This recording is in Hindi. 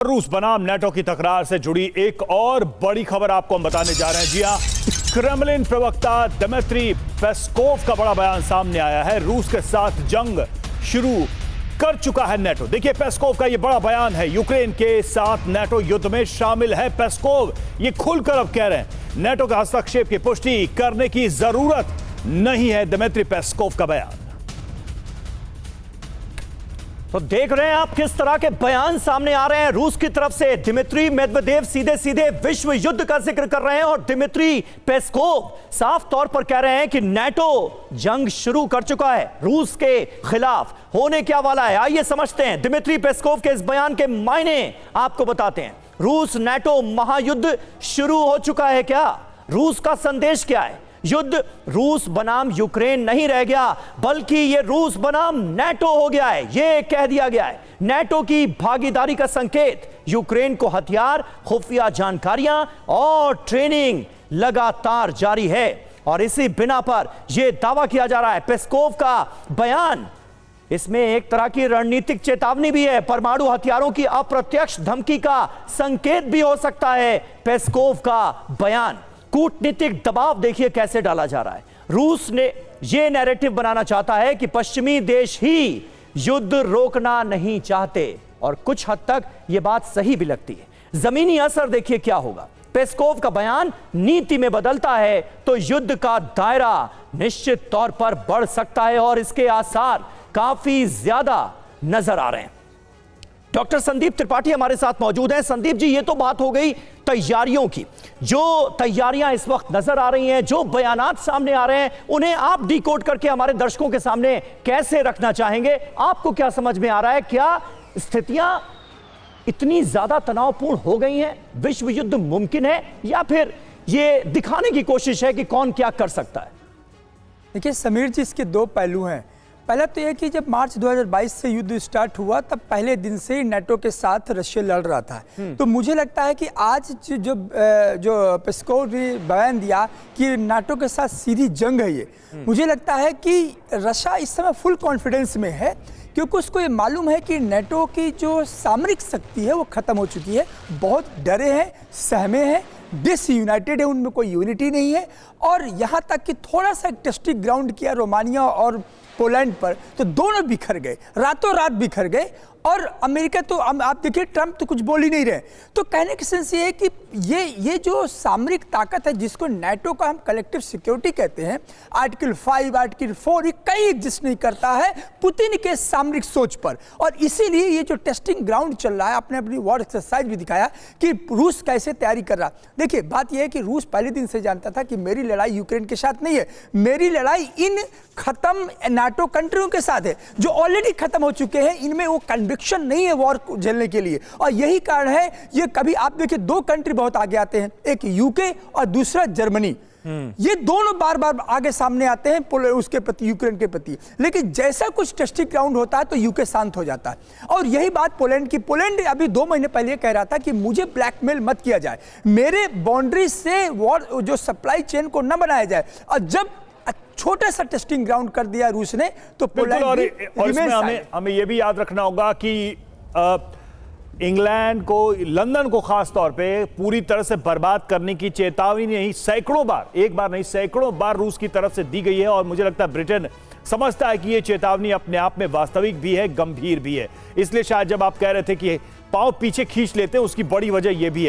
रूस बनाम नेटो की तकरार से जुड़ी एक और बड़ी खबर आपको हम बताने जा रहे हैं। जी हां, क्रेमलिन प्रवक्ता दिमित्री पेस्कोव का बड़ा बयान सामने आया है। रूस के साथ जंग शुरू कर चुका है नेटो। देखिए, पेस्कोव का यह बड़ा बयान है। यूक्रेन के साथ नेटो युद्ध में शामिल है। पेस्कोव ये खुलकर अब कह रहे हैं नेटो के हस्तक्षेप की पुष्टि करने की जरूरत नहीं है। दिमित्री पेस्कोव का बयान। तो देख रहे हैं आप किस तरह के बयान सामने आ रहे हैं रूस की तरफ से। दिमित्री मेदवेदेव सीधे सीधे विश्व युद्ध का जिक्र कर रहे हैं और दिमित्री पेस्कोव साफ तौर पर कह रहे हैं कि नेटो जंग शुरू कर चुका है रूस के खिलाफ। होने क्या वाला है, आइए समझते हैं। दिमित्री पेस्कोव के इस बयान के मायने आपको बताते हैं। रूस नेटो महायुद्ध शुरू हो चुका है क्या? रूस का संदेश क्या है? युद्ध रूस बनाम यूक्रेन नहीं रह गया, बल्कि यह रूस बनाम नेटो हो गया है। यह कह दिया गया है नेटो की भागीदारी का संकेत। यूक्रेन को हथियार, खुफिया जानकारियां और ट्रेनिंग लगातार जारी है और इसी बिना पर यह दावा किया जा रहा है। पेस्कोव का बयान, इसमें एक तरह की रणनीतिक चेतावनी भी है। परमाणु हथियारों की अप्रत्यक्ष धमकी का संकेत भी हो सकता है। पेस्कोव का बयान, कूटनीतिक दबाव देखिए कैसे डाला जा रहा है। रूस ने यह नैरेटिव बनाना चाहता है कि पश्चिमी देश ही युद्ध रोकना नहीं चाहते और कुछ हद तक यह बात सही भी लगती है। जमीनी असर देखिए क्या होगा। पेस्कोव का बयान नीति में बदलता है तो युद्ध का दायरा निश्चित तौर पर बढ़ सकता है और इसके आसार काफी ज्यादा नजर आ रहे हैं। डॉक्टर संदीप त्रिपाठी हमारे साथ मौजूद हैं। संदीप जी, ये तो बात हो गई तैयारियों की। जो तैयारियां इस वक्त नजर आ रही हैं, जो बयानात सामने आ रहे हैं, उन्हें आप डिकोड करके हमारे दर्शकों के सामने कैसे रखना चाहेंगे? आपको क्या समझ में आ रहा है? क्या स्थितियां इतनी ज्यादा तनावपूर्ण हो गई हैं, विश्व युद्ध मुमकिन है, या फिर यह दिखाने की कोशिश है कि कौन क्या कर सकता है? देखिए समीर जी, इसके दो पहलू हैं। पहला तो यह कि जब मार्च 2022 से युद्ध स्टार्ट हुआ तब पहले दिन से ही नेटो के साथ रशिया लड़ रहा था। तो मुझे लगता है कि आज जो पेस्कोव ने बयान दिया कि नेटो के साथ सीधी जंग है, ये मुझे लगता है कि रशिया इस समय फुल कॉन्फिडेंस में है, क्योंकि उसको ये मालूम है कि नेटो की जो सामरिक शक्ति है वो खत्म हो चुकी है। बहुत डरे हैं, सहमे हैं, डिसयूनाइटेड है, उनमें कोई यूनिटी नहीं है। और यहाँ तक कि थोड़ा सा टेस्टिंग ग्राउंड किया रोमानिया और पोलैंड पर, तो दोनों बिखर गए, रातों रात बिखर गए। और अमेरिका तो आप देखिए, ट्रंप तो कुछ बोल ही नहीं रहे। तो कहने की सेंस ये है कि ये जो सामरिक ताकत है, जिसको नेटो का हम कलेक्टिव सिक्योरिटी कहते हैं, आर्टिकल 5, आर्टिकल 4, ये कहीं एग्जिस्ट नहीं करता है पुतिन के सामरिक सोच पर। और इसीलिए ये जो टेस्टिंग ग्राउंड चल रहा है, आपने अपनी वॉर एक्सरसाइज भी दिखाया कि रूस कैसे तैयारी कर रहा। देखिए, बात यह है कि रूस पहले दिन से जानता था कि मेरी लड़ाई यूक्रेन के साथ नहीं है, मेरी लड़ाई इन खत्म नाटो कंट्रियों के साथ है जो ऑलरेडी खत्म हो चुके हैं। इनमें वो कन्विक्शन नहीं है वॉर झेलने के लिए। और यही कारण है, ये कभी आप देखिए दो कंट्री बहुत आगे आते हैं, एक यूके और दूसरा जर्मनी। ये दोनों बार बार आगे सामने आते हैं उसके प्रति, यूक्रेन के प्रति। लेकिन जैसा कुछ टेस्टिंग ग्राउंड होता है तो यूके शांत हो जाता है। और यही बात पोलैंड की। पोलैंड अभी 2 महीने पहले कह रहा था कि मुझे ब्लैकमेल मत किया जाए, मेरे बाउंड्री से वॉर जो सप्लाई चेन को न बनाया जाए। और जब छोटा सा टेस्टिंग ग्राउंड कर दिया रूस ने, तो पोलैंड और इसमें हमें यह भी याद रखना होगा कि इंग्लैंड को, लंदन को खास तौर पे पूरी तरह से बर्बाद करने की चेतावनी नहीं, सैकड़ों बार, एक बार नहीं सैकड़ों बार रूस की तरफ से दी गई है। और मुझे लगता है ब्रिटेन समझता है कि यह चेतावनी अपने आप में वास्तविक भी है, गंभीर भी है। इसलिए शायद जब आप कह रहे थे कि पांव पीछे खींच लेते हैं, उसकी बड़ी वजह यह भी है।